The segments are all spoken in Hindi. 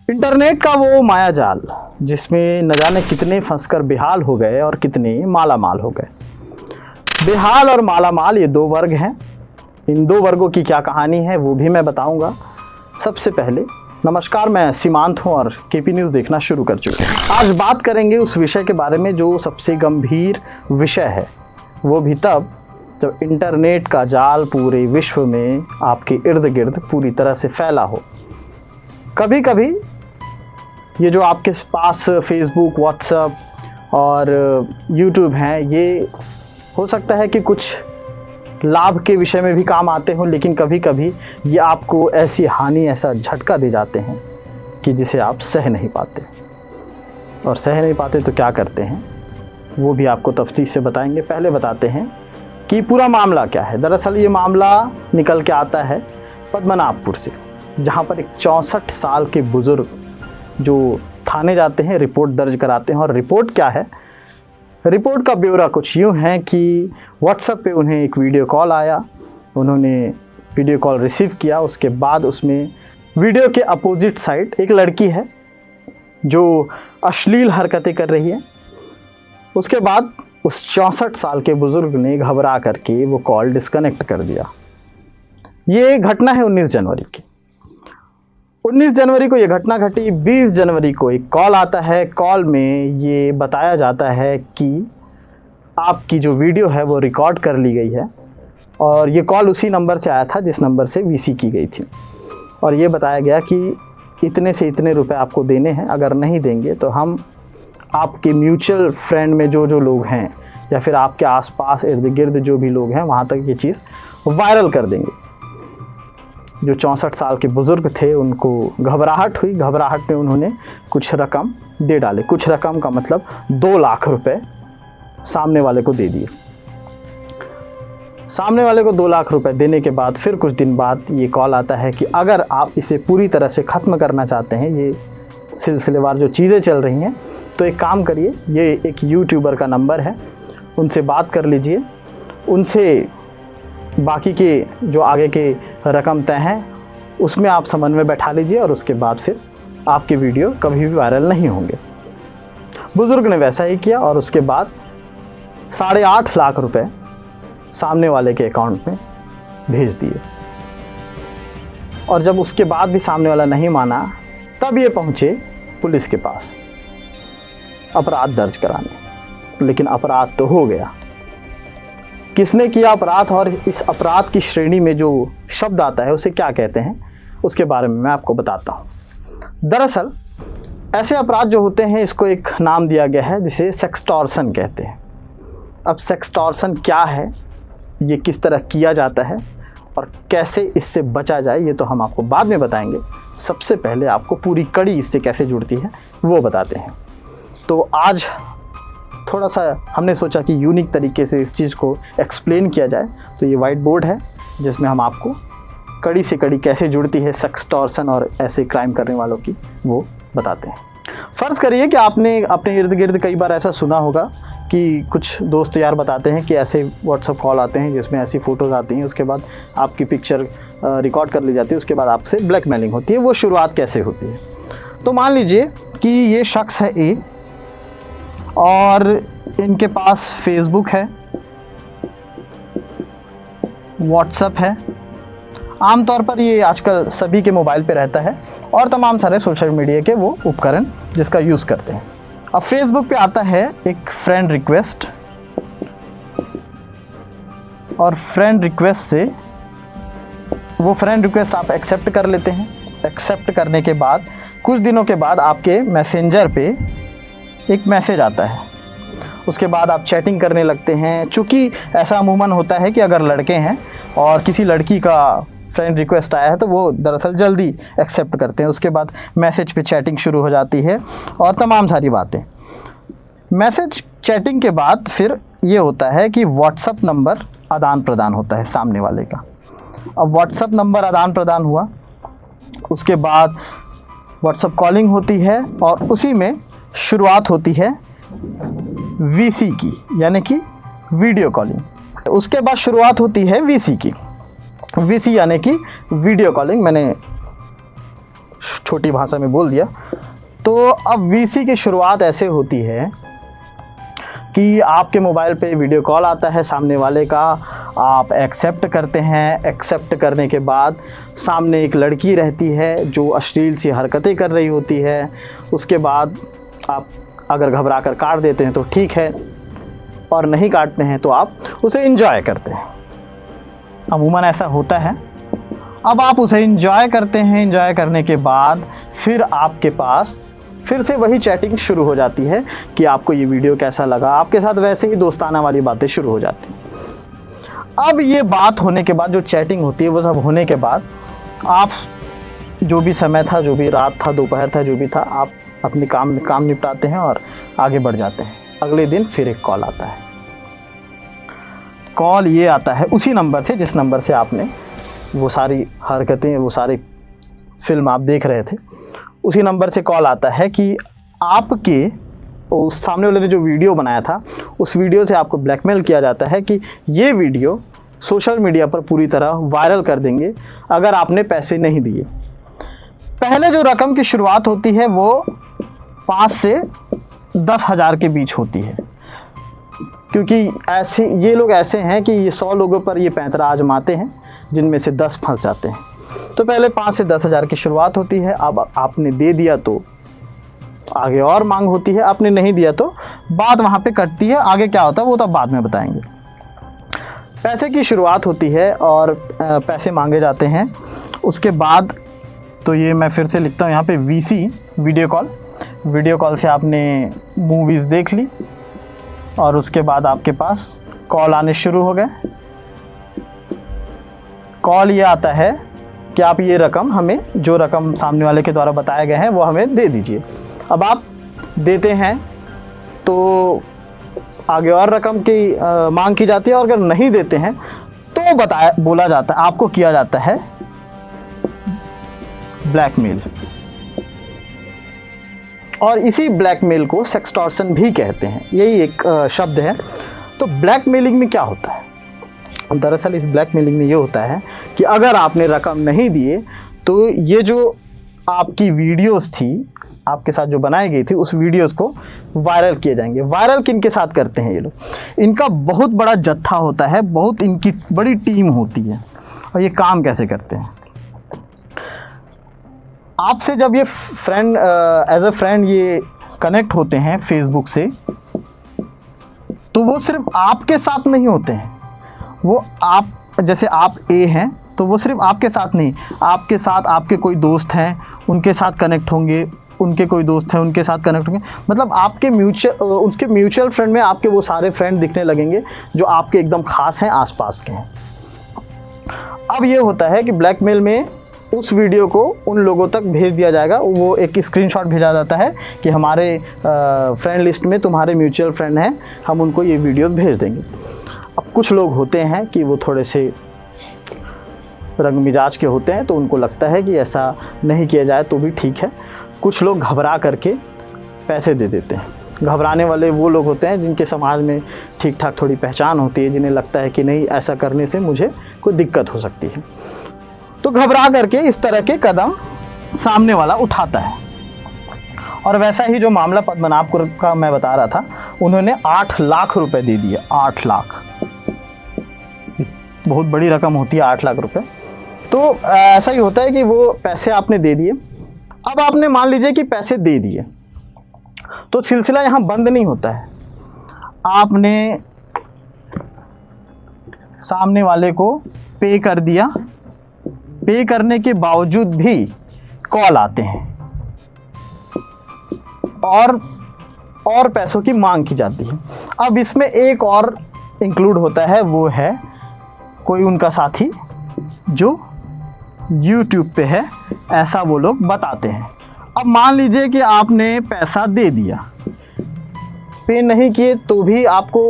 इंटरनेट का वो मायाजाल जिसमें न जाने कितने फंसकर बेहाल हो गए और कितने माला माल हो गए। बेहाल और माला माल ये दो वर्ग हैं। इन दो वर्गों की क्या कहानी है वो भी मैं बताऊंगा। सबसे पहले नमस्कार, मैं सीमांत हूं और केपी न्यूज़ देखना शुरू कर चुके हैं। आज बात करेंगे उस विषय के बारे में जो सबसे गंभीर विषय है, वो भी तब जब इंटरनेट का जाल पूरे विश्व में आपके इर्द गिर्द पूरी तरह से फैला हो। कभी कभी ये जो आपके पास फेसबुक, व्हाट्सएप और यूट्यूब हैं, ये हो सकता है कि कुछ लाभ के विषय में भी काम आते हों, लेकिन कभी कभी ये आपको ऐसी हानि, ऐसा झटका दे जाते हैं कि जिसे आप सह नहीं पाते। और सह नहीं पाते तो क्या करते हैं वो भी आपको तफ्तीश से बताएंगे। पहले बताते हैं कि पूरा मामला क्या है। दरअसल ये मामला निकल के आता है पद्मनाभपुर से, जहाँ पर एक 64 साल के बुज़ुर्ग जो थाने जाते हैं, रिपोर्ट दर्ज कराते हैं। और रिपोर्ट क्या है, रिपोर्ट का ब्यौरा कुछ यूँ है कि व्हाट्सएप पे उन्हें एक वीडियो कॉल आया। उन्होंने वीडियो कॉल रिसीव किया। उसके बाद उसमें वीडियो के अपोजिट साइड एक लड़की है जो अश्लील हरकतें कर रही है। उसके बाद उस 64 साल के बुज़ुर्ग ने घबरा करके वो कॉल डिस्कनेक्ट कर दिया। ये घटना है 19 जनवरी की। 19 जनवरी को ये घटना घटी। 20 जनवरी को एक कॉल आता है। कॉल में ये बताया जाता है कि आपकी जो वीडियो है वो रिकॉर्ड कर ली गई है। और ये कॉल उसी नंबर से आया था जिस नंबर से वीसी की गई थी। और ये बताया गया कि इतने से इतने रुपए आपको देने हैं, अगर नहीं देंगे तो हम आपके म्यूचुअल फ्रेंड में जो जो लोग हैं या फिर आपके आसपास इर्द गिर्द जो भी लोग हैं वहाँ तक ये चीज़ वायरल कर देंगे। जो 64 साल के बुज़ुर्ग थे उनको घबराहट हुई। घबराहट में उन्होंने कुछ रकम दे डाले। कुछ रकम का मतलब 2 लाख रुपए सामने वाले को दे दिए। सामने वाले को 2 लाख रुपए देने के बाद फिर कुछ दिन बाद ये कॉल आता है कि अगर आप इसे पूरी तरह से ख़त्म करना चाहते हैं, ये सिलसिलेवार जो चीज़ें चल रही हैं, तो एक काम करिए, ये एक यूट्यूबर का नंबर है, उनसे बात कर लीजिए, उनसे बाकी के जो आगे के रकम तय हैं उसमें आप समन्वय बैठा लीजिए और उसके बाद फिर आपके वीडियो कभी भी वायरल नहीं होंगे। बुज़ुर्ग ने वैसा ही किया और उसके बाद 8.5 लाख रुपए सामने वाले के अकाउंट में भेज दिए। और जब उसके बाद भी सामने वाला नहीं माना, तब ये पहुँचे पुलिस के पास अपराध दर्ज कराने। लेकिन अपराध तो हो गया। किसने किया अपराध और इस अपराध की श्रेणी में जो शब्द आता है उसे क्या कहते हैं, उसके बारे में मैं आपको बताता हूँ। दरअसल ऐसे अपराध जो होते हैं, इसको एक नाम दिया गया है जिसे सेक्सटॉर्शन कहते हैं। अब सेक्सटॉर्शन क्या है, ये किस तरह किया जाता है और कैसे इससे बचा जाए, ये तो हम आपको बाद में बताएंगे। सबसे पहले आपको पूरी कड़ी इससे कैसे जुड़ती है वो बताते हैं। तो आज थोड़ा सा हमने सोचा कि यूनिक तरीके से इस चीज़ को एक्सप्लेन किया जाए। तो ये वाइट बोर्ड है जिसमें हम आपको कड़ी से कड़ी कैसे जुड़ती है सेक्सटॉर्शन और ऐसे क्राइम करने वालों की, वो बताते हैं। फ़र्ज़ करिए कि आपने अपने इर्द गिर्द कई बार ऐसा सुना होगा कि कुछ दोस्त यार बताते हैं कि ऐसे व्हाट्सएप कॉल आते हैं जिसमें ऐसी फ़ोटोज़ आती हैं, उसके बाद आपकी पिक्चर रिकॉर्ड कर ली जाती है, उसके बाद आपसे ब्लैकमेलिंग होती है। वो शुरुआत कैसे होती है? तो मान लीजिए कि ये शख्स है ए और इनके पास फेसबुक है, व्हाट्सएप है, आमतौर पर ये आजकल सभी के मोबाइल पे रहता है, और तमाम सारे सोशल मीडिया के वो उपकरण जिसका यूज़ करते हैं। अब फेसबुक पे आता है एक फ्रेंड रिक्वेस्ट, और फ्रेंड रिक्वेस्ट से वो फ्रेंड रिक्वेस्ट आप एक्सेप्ट कर लेते हैं। एक्सेप्ट करने के बाद कुछ दिनों के बाद आपके मैसेंजर पे एक मैसेज आता है। उसके बाद आप चैटिंग करने लगते हैं। चूँकि ऐसा अमूमन होता है कि अगर लड़के हैं और किसी लड़की का फ्रेंड रिक्वेस्ट आया है तो वो दरअसल जल्दी एक्सेप्ट करते हैं। उसके बाद मैसेज पे चैटिंग शुरू हो जाती है और तमाम सारी बातें। मैसेज चैटिंग के बाद फिर ये होता है कि व्हाट्सएप नंबर आदान प्रदान होता है सामने वाले का। अब व्हाट्सएप नंबर आदान प्रदान हुआ, उसके बाद व्हाट्सएप कॉलिंग होती है और उसी में शुरुआत होती है वीसी की, यानी कि वीडियो कॉलिंग। उसके बाद शुरुआत होती है वीसी की। वीसी यानी कि वीडियो कॉलिंग। मैंने छोटी भाषा में बोल दिया। तो अब वीसी की शुरुआत ऐसे होती है कि आपके मोबाइल पे वीडियो कॉल आता है सामने वाले का, आप एक्सेप्ट करते हैं। एक्सेप्ट करने के बाद सामने एक लड़की रहती है जो अश्लील सी हरकतें कर रही होती है। उसके बाद आप अगर घबरा कर काट देते हैं तो ठीक है, और नहीं काटते हैं तो आप उसे एंजॉय करते हैं। अमूमन ऐसा होता है। अब आप उसे एंजॉय करते हैं। एंजॉय करने के बाद फिर आपके पास फिर से वही चैटिंग शुरू हो जाती है कि आपको ये वीडियो कैसा लगा। आपके साथ वैसे ही दोस्ताना वाली बातें शुरू हो जाती हैं। अब ये बात होने के बाद, जो चैटिंग होती है वो सब होने के बाद, आप जो भी समय था, जो भी रात था, दोपहर था, जो भी था, आप अपने काम निपटाते हैं और आगे बढ़ जाते हैं। अगले दिन फिर एक कॉल आता है। कॉल ये आता है उसी नंबर से जिस नंबर से आपने वो सारी हरकतें, वो सारी फिल्म आप देख रहे थे, उसी नंबर से कॉल आता है कि आपके उस सामने वाले ने जो वीडियो बनाया था, उस वीडियो से आपको ब्लैकमेल किया जाता है कि ये वीडियो सोशल मीडिया पर पूरी तरह वायरल कर देंगे अगर आपने पैसे नहीं दिए। पहले जो रकम की शुरुआत होती है वो 5 से 10,000 के बीच होती है, क्योंकि ये लोग ऐसे हैं कि ये 100 लोगों पर ये पैंतरा आजमाते हैं, जिनमें से 10 फंस जाते हैं। तो पहले 5 से 10,000 की शुरुआत होती है। अब आपने दे दिया तो आगे और मांग होती है, आपने नहीं दिया तो बात वहाँ पे कटती है। आगे क्या होता है वो तो बाद में बताएंगे। पैसे की शुरुआत होती है और पैसे मांगे जाते हैं। उसके बाद तो ये मैं फिर से लिखता हूँ यहाँ पे वीसी, वीडियो कॉल से आपने मूवीज़ देख ली और उसके बाद आपके पास कॉल आने शुरू हो गए। कॉल ये आता है कि आप ये रकम हमें, जो रकम सामने वाले के द्वारा बताए गए हैं वो हमें दे दीजिए। अब आप देते हैं तो आगे और रकम की मांग की जाती है, और अगर नहीं देते हैं तो बोला जाता है, आपको किया जाता है ब्लैकमेल। और इसी ब्लैकमेल को सेक्सटॉर्शन भी कहते हैं, यही एक शब्द है। तो ब्लैकमेलिंग में क्या होता है? दरअसल इस ब्लैकमेलिंग में ये होता है कि अगर आपने रकम नहीं दिए तो ये जो आपकी वीडियोस थी, आपके साथ जो बनाई गई थी, उस वीडियोस को वायरल किए जाएंगे। वायरल किन के साथ करते हैं ये लोग? इनका बहुत बड़ा जत्था होता है, बहुत इनकी बड़ी टीम होती है। और ये काम कैसे करते हैं? आपसे जब ये फ्रेंड एज अ फ्रेंड ये कनेक्ट होते हैं फेसबुक से, तो वो सिर्फ आपके साथ नहीं होते हैं। वो आप, जैसे आप ए हैं तो वो सिर्फ आपके साथ नहीं, आपके साथ आपके कोई दोस्त हैं उनके साथ कनेक्ट होंगे, उनके कोई दोस्त हैं उनके साथ कनेक्ट होंगे। मतलब आपके उसके म्यूचुअल फ्रेंड में आपके वो सारे फ्रेंड दिखने लगेंगे जो आपके एकदम खास हैं, आसपास के हैं। अब ये होता है कि ब्लैकमेल में उस वीडियो को उन लोगों तक भेज दिया जाएगा। वो एक स्क्रीनशॉट भेजा जाता है कि हमारे फ्रेंड लिस्ट में तुम्हारे म्यूचुअल फ्रेंड हैं, हम उनको ये वीडियो भेज देंगे। अब कुछ लोग होते हैं कि वो थोड़े से रंग मिजाज के होते हैं, तो उनको लगता है कि ऐसा नहीं किया जाए तो भी ठीक है। कुछ लोग घबरा करके पैसे दे देते हैं। घबराने वाले वो लोग होते हैं जिनके समाज में ठीक ठाक थोड़ी पहचान होती है, जिन्हें लगता है कि नहीं, ऐसा करने से मुझे कोई दिक्कत हो सकती है, तो घबरा करके इस तरह के कदम सामने वाला उठाता है। और वैसा ही जो मामला पद्मनाभ का मैं बता रहा था, उन्होंने 8 लाख रुपए दे दिए। 8 लाख बहुत बड़ी रकम होती है, 8 लाख रुपए। तो ऐसा ही होता है कि वो पैसे आपने दे दिए। अब आपने मान लीजिए कि पैसे दे दिए, तो सिलसिला यहाँ बंद नहीं होता है। आपने सामने वाले को पे कर दिया, पे करने के बावजूद भी कॉल आते हैं और पैसों की मांग की जाती है। अब इसमें एक और इंक्लूड होता है, वो है कोई उनका साथी जो YouTube पे है, ऐसा वो लोग बताते हैं। अब मान लीजिए कि आपने पैसा दे दिया, पे नहीं किए तो भी आपको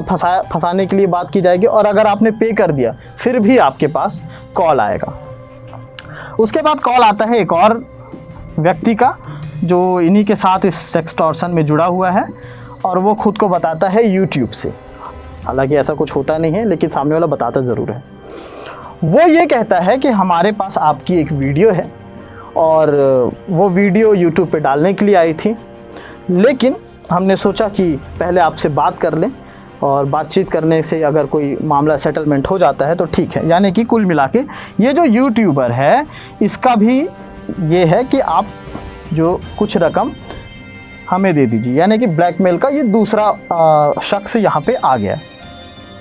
फंसाने के लिए बात की जाएगी, और अगर आपने पे कर दिया फिर भी आपके पास कॉल आएगा। उसके बाद कॉल आता है एक और व्यक्ति का जो इन्हीं के साथ इस सेक्सटॉर्शन में जुड़ा हुआ है, और वो खुद को बताता है YouTube से। हालांकि ऐसा कुछ होता नहीं है, लेकिन सामने वाला बताता ज़रूर है। वो ये कहता है कि हमारे पास आपकी एक वीडियो है और वो वीडियो यूट्यूब पे डालने के लिए आई थी, लेकिन हमने सोचा कि पहले आपसे बात कर लें और बातचीत करने से अगर कोई मामला सेटलमेंट हो जाता है तो ठीक है। यानी कि कुल मिला के ये जो यूट्यूबर है इसका भी ये है कि आप जो कुछ रकम हमें दे दीजिए, यानी कि ब्लैकमेल का ये दूसरा शख्स यहाँ पे आ गया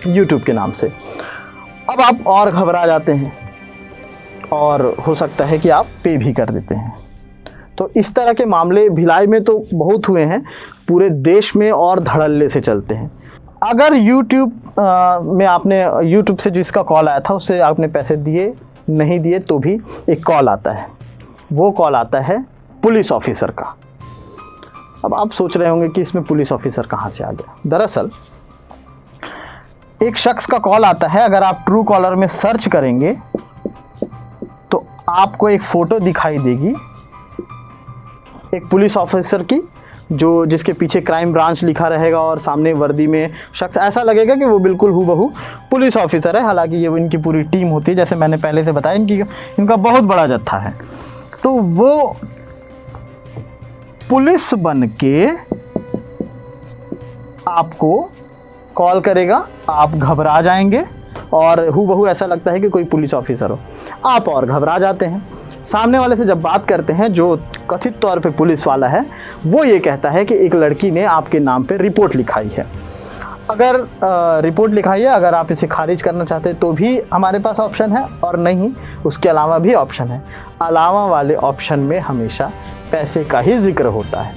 यूट्यूब के नाम से। अब आप और घबरा जाते हैं और हो सकता है कि आप पे भी कर देते हैं। तो इस तरह के मामले भिलाई में तो बहुत हुए हैं, पूरे देश में और धड़ल्ले से चलते हैं। अगर YouTube में आपने YouTube से जिसका कॉल आया था उससे आपने पैसे दिए नहीं दिए तो भी एक कॉल आता है, वो कॉल आता है पुलिस ऑफिसर का। अब आप सोच रहे होंगे कि इसमें पुलिस ऑफिसर कहाँ से आ गया। दरअसल एक शख्स का कॉल आता है, अगर आप ट्रू कॉलर में सर्च करेंगे तो आपको एक फ़ोटो दिखाई देगी एक पुलिस ऑफिसर की, जो जिसके पीछे क्राइम ब्रांच लिखा रहेगा और सामने वर्दी में शख्स, ऐसा लगेगा कि वो बिल्कुल हूबहू पुलिस ऑफिसर है। हालांकि ये इनकी पूरी टीम होती है, जैसे मैंने पहले से बताया इनका बहुत बड़ा जत्था है। तो वो पुलिस बन के आपको कॉल करेगा, आप घबरा जाएंगे और हूबहू ऐसा लगता है कि कोई पुलिस ऑफिसर हो, आप और घबरा जाते हैं। सामने वाले से जब बात करते हैं, जो कथित तौर पे पुलिस वाला है, वो ये कहता है कि एक लड़की ने आपके नाम पे रिपोर्ट लिखाई है। अगर रिपोर्ट लिखाई है, अगर आप इसे खारिज करना चाहते हैं तो भी हमारे पास ऑप्शन है, और नहीं उसके अलावा भी ऑप्शन है। अलावा वाले ऑप्शन में हमेशा पैसे का ही जिक्र होता है।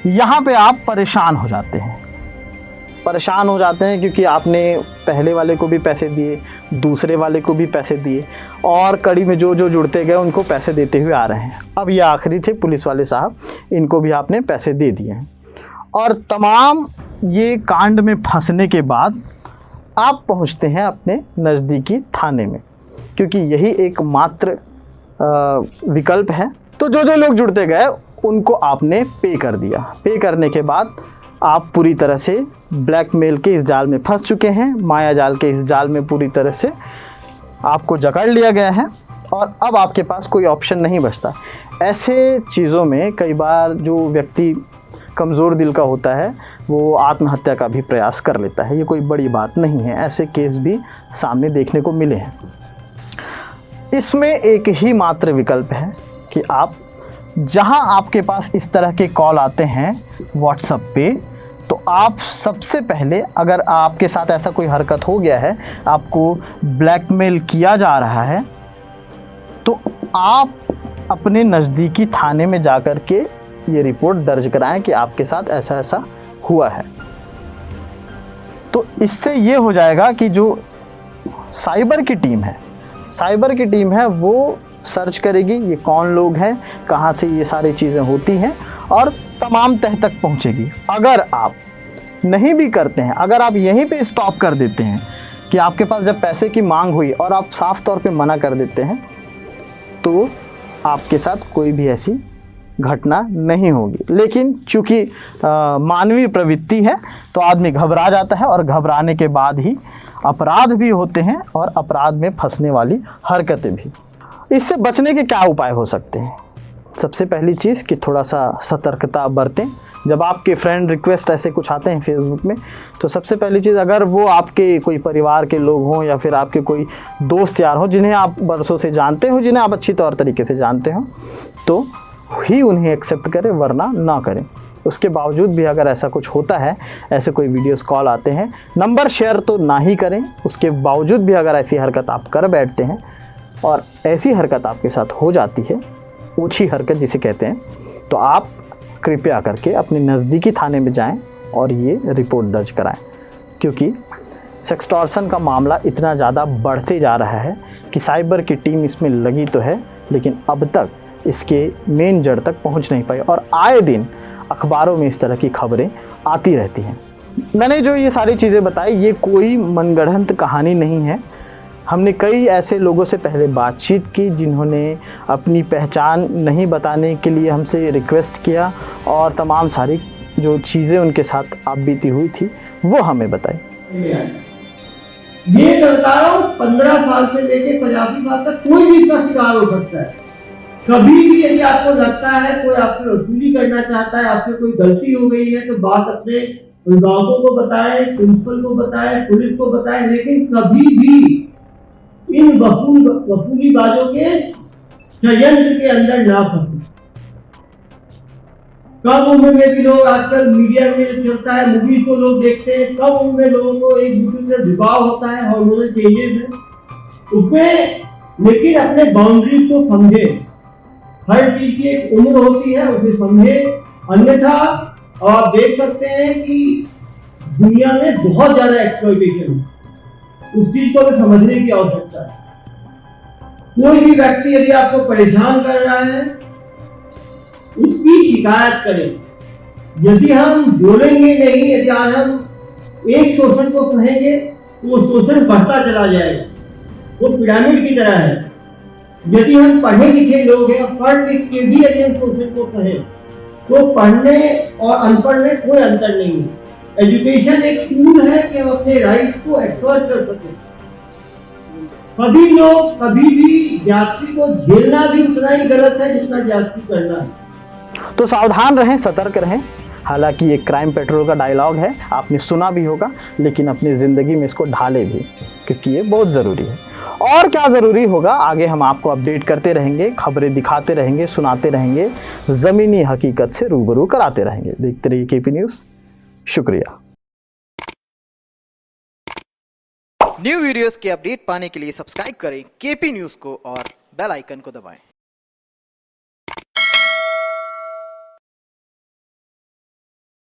यहाँ पे आप परेशान हो जाते हैं, क्योंकि आपने पहले वाले को भी पैसे दिए, दूसरे वाले को भी पैसे दिए, और कड़ी में जो जो जुड़ते गए उनको पैसे देते हुए आ रहे हैं। अब ये आखिरी थे पुलिस वाले साहब, इनको भी आपने पैसे दे दिए हैं। और तमाम ये कांड में फंसने के बाद आप पहुंचते हैं अपने नज़दीकी थाने में, क्योंकि यही एकमात्र विकल्प है। तो जो जो लोग जुड़ते गए उनको आपने पे कर दिया। पे करने के बाद आप पूरी तरह से ब्लैकमेल के इस जाल में फंस चुके हैं, माया जाल के इस जाल में पूरी तरह से आपको जकड़ लिया गया है, और अब आपके पास कोई ऑप्शन नहीं बचता। ऐसे चीज़ों में कई बार जो व्यक्ति कमज़ोर दिल का होता है वो आत्महत्या का भी प्रयास कर लेता है। ये कोई बड़ी बात नहीं है, ऐसे केस भी सामने देखने को मिले हैं। इसमें एक ही मात्र विकल्प है कि आप जहां आपके पास इस तरह के कॉल आते हैं व्हाट्सएप पे, तो आप सबसे पहले, अगर आपके साथ ऐसा कोई हरकत हो गया है, आपको ब्लैकमेल किया जा रहा है, तो आप अपने नज़दीकी थाने में जाकर के ये रिपोर्ट दर्ज कराएं कि आपके साथ ऐसा ऐसा हुआ है। तो इससे ये हो जाएगा कि जो साइबर की टीम है वो सर्च करेगी ये कौन लोग हैं, कहाँ से ये सारी चीज़ें होती हैं, और तमाम तह तक पहुँचेगी। अगर आप नहीं भी करते हैं, अगर आप यहीं पे स्टॉप कर देते हैं कि आपके पास जब पैसे की मांग हुई और आप साफ तौर पे मना कर देते हैं, तो आपके साथ कोई भी ऐसी घटना नहीं होगी। लेकिन चूँकि मानवीय प्रवृत्ति है तो आदमी घबरा जाता है, और घबराने के बाद ही अपराध भी होते हैं और अपराध में फंसने वाली हरकतें भी। इससे बचने के क्या उपाय हो सकते हैं? सबसे पहली चीज़ कि थोड़ा सा सतर्कता बरतें। जब आपके फ्रेंड रिक्वेस्ट ऐसे कुछ आते हैं फेसबुक में, तो सबसे पहली चीज़, अगर वो आपके कोई परिवार के लोग हों या फिर आपके कोई दोस्त यार हों जिन्हें आप बरसों से जानते हो, जिन्हें आप अच्छी तौर तरीके से जानते हो, तो ही उन्हें एक्सेप्ट करें, वरना ना करें। उसके बावजूद भी अगर ऐसा कुछ होता है, ऐसे कोई वीडियोस कॉल आते हैं, नंबर शेयर तो ना ही करें। उसके बावजूद भी अगर ऐसी हरकत आप कर बैठते हैं और ऐसी हरकत आपके साथ हो जाती है, ओछी हरकत जिसे कहते हैं, तो आप कृपया करके अपने नज़दीकी थाने में जाएं और ये रिपोर्ट दर्ज कराएं। क्योंकि सेक्सटॉर्शन का मामला इतना ज़्यादा बढ़ते जा रहा है कि साइबर की टीम इसमें लगी तो है, लेकिन अब तक इसके मेन जड़ तक पहुंच नहीं पाई, और आए दिन अखबारों में इस तरह की खबरें आती रहती हैं। मैंने जो ये सारी चीज़ें बताई, ये कोई मनगढ़ंत कहानी नहीं है। हमने कई ऐसे लोगों से पहले बातचीत की जिन्होंने अपनी पहचान नहीं बताने के लिए हमसे रिक्वेस्ट किया, और तमाम सारी जो चीज़ें उनके साथ आप बीती हुई थी वो हमें बताई। ये करता हूँ 15 साल से लेके 85 साल तक कोई भी इसका शिकार हो सकता है। कभी भी यदि आपको लगता है कोई आपसे वसूली करना चाहता है, आपसे कोई गलती हो गई है, तो बात अपने अभिभावकों को बताएं, प्रिंसिपल को बताएं, पुलिस को बताएं, लेकिन कभी भी इन वसूलीबाजों के षड्यंत्र के अंदर ना फंसे। कम उम्र में भी लोग आजकल मीडिया में चलता है, मूवीज को लोग देखते हैं, कम उम्र में लोगों को एक दूसरे से विवाह होता है, हार्मोनल चेंजेस है उसमें, लेकिन अपने बाउंड्रीज को समझे। हर चीज की एक उम्र होती है, उसे समझे। अन्यथा आप देख सकते हैं कि दुनिया में बहुत ज्यादा एक्सप्लॉयटेशन है, उस चीज को भी समझने की आवश्यकता है। कोई भी व्यक्ति यदि आपको परेशान कर रहा है, उसकी शिकायत करें। यदि हम बोलेंगे नहीं, यदि आज हम एक शोषण को सहेंगे तो वो शोषण बढ़ता चला जाएगा, वो पिरामिड की तरह है। यदि हम पढ़े लिखे लोग हैं, पढ़ लिख के भी यदि हम शोषण को सहें, तो पढ़ने और अनपढ़ में कोई अंतर नहीं है। एजुकेशन एक टूल है कि हम अपने राइट्स को एक्सपर्ट कर सकें। कभी भी जाति को झेलना भी उतना ही गलत है जितना जाति करना है। तो सावधान रहें, सतर्क रहें। हालांकि ये क्राइम पेट्रोल का डायलॉग है, आपने सुना भी होगा, लेकिन अपनी ज़िंदगी में इसको ढाले भी, क्योंकि ये बहुत ज़रूरी है। और क्या ज़रूरी होगा आगे हम आपको अपडेट करते रहेंगे, खबरें दिखाते रहेंगे, सुनाते रहेंगे, ज़मीनी हकीकत से रूबरू कराते रहेंगे। देखते रहिए केपी न्यूज़। शुक्रिया। न्यू वीडियोस के अपडेट पाने के लिए सब्सक्राइब करें केपी न्यूज़ को और बेल आइकन को दबाएं।